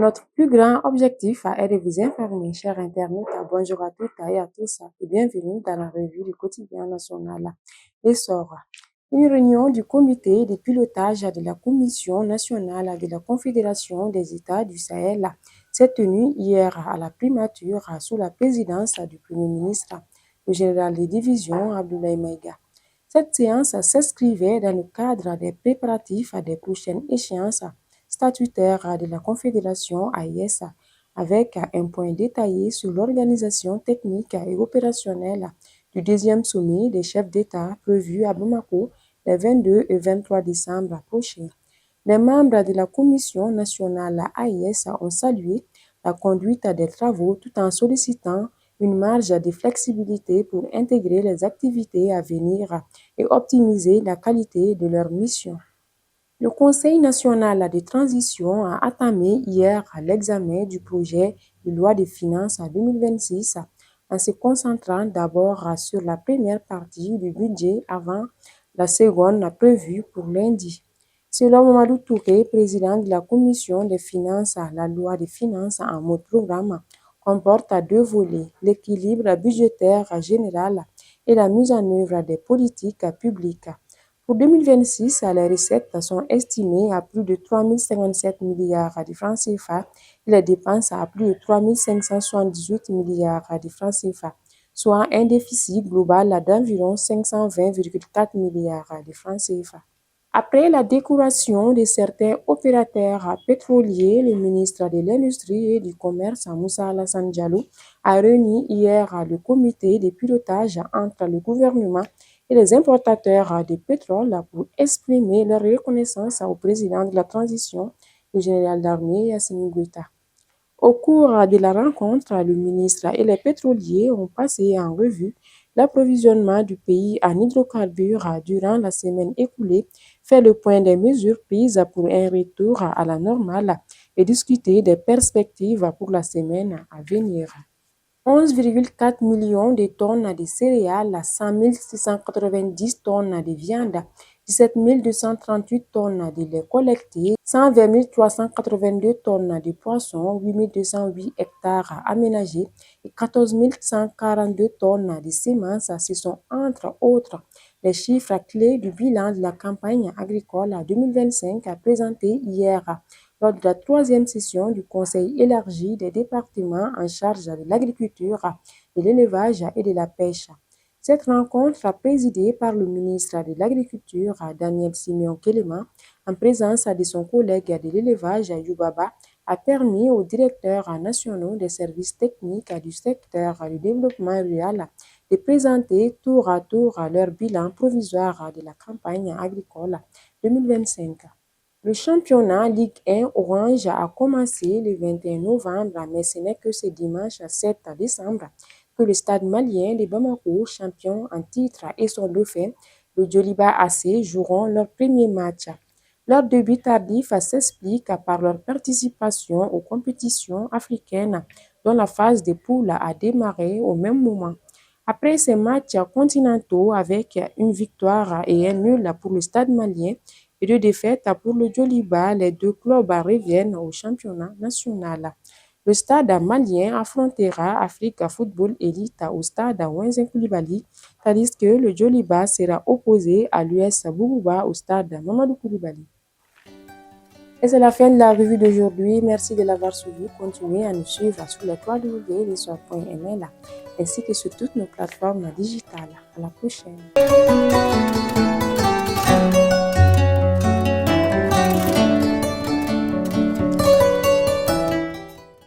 Notre plus grand objectif est de vous informer, chers internautes. Bonjour à toutes et à tous et bienvenue dans la revue du quotidien national. L'essor. Une réunion du comité de pilotage de la Commission nationale de la Confédération des États du Sahel s'est tenue hier à la primature sous la présidence du Premier ministre, le général de division Abdoulaye Maïga. Cette séance s'inscrivait dans le cadre des préparatifs des prochaines échéances statutaires de la Confédération AES, avec un point détaillé sur l'organisation technique et opérationnelle du deuxième sommet des chefs d'État prévu à Bamako les 22 et 23 décembre prochains. Les membres de la Commission nationale AES ont salué la conduite des travaux tout en sollicitant une marge de flexibilité pour intégrer les activités à venir et optimiser la qualité de leur mission. Le Conseil national de transition a entamé hier l'examen du projet de loi de finances 2026 en se concentrant d'abord sur la première partie du budget avant la seconde prévue pour lundi. Selon Mamadou Touré, président de la Commission des finances, la loi de finances en mode programme comporte deux volets, l'équilibre budgétaire général et la mise en œuvre des politiques publiques. Pour 2026, les recettes sont estimées à plus de 3 057 milliards de francs CFA et les dépenses à plus de 3 578 milliards de francs CFA, soit un déficit global d'environ 520,4 milliards de francs CFA. Après la décoration de certains opérateurs pétroliers, le ministre de l'Industrie et du Commerce, Moussa Alassane Diallo, a réuni hier le comité de pilotage entre le gouvernement et les importateurs de pétrole pour exprimer leur reconnaissance au président de la transition, le général d'armée Yassine Gouita. Au cours de la rencontre, le ministre et les pétroliers ont passé en revue l'approvisionnement du pays en hydrocarbures durant la semaine écoulée, fait le point des mesures prises pour un retour à la normale et discuté des perspectives pour la semaine à venir. 11,4 millions de tonnes de céréales, 100 690 tonnes de viande, 17 238 tonnes de lait collecté, 120 382 tonnes de poissons, 8 208 hectares aménagés et 14 142 tonnes de semences. Ce sont entre autres les chiffres clés du bilan de la campagne agricole 2025 présenté hier lors de la troisième session du Conseil élargi des départements en charge de l'agriculture, de l'élevage et de la pêche. Cette rencontre, présidée par le ministre de l'Agriculture, Daniel Simeon Kelema, en présence de son collègue de l'élevage, Youbaba, a permis aux directeurs nationaux des services techniques du secteur du développement rural de présenter tour à tour leur bilan provisoire de la campagne agricole 2025. Le championnat Ligue 1 Orange a commencé le 21 novembre, mais ce n'est que ce dimanche 7 décembre que le stade malien de Bamako, champion en titre et son dauphin, le Djoliba AC, joueront leur premier match. Leur début tardif s'explique par leur participation aux compétitions africaines dont la phase de poule a démarré au même moment. Après ces matchs continentaux avec une victoire et un nul pour le stade malien et deux défaites pour le Djoliba, les deux clubs reviennent au championnat national. Le stade malien affrontera Africa Football Elite au stade Wenzen Koulibaly, tandis que le Djoliba sera opposé à l'US Boubouba au stade Mamadou Koulibaly. Et c'est la fin de la revue d'aujourd'hui. Merci de l'avoir suivi. Continuez à nous suivre sur les www.lessoir.ml ainsi que sur toutes nos plateformes digitales. À la prochaine.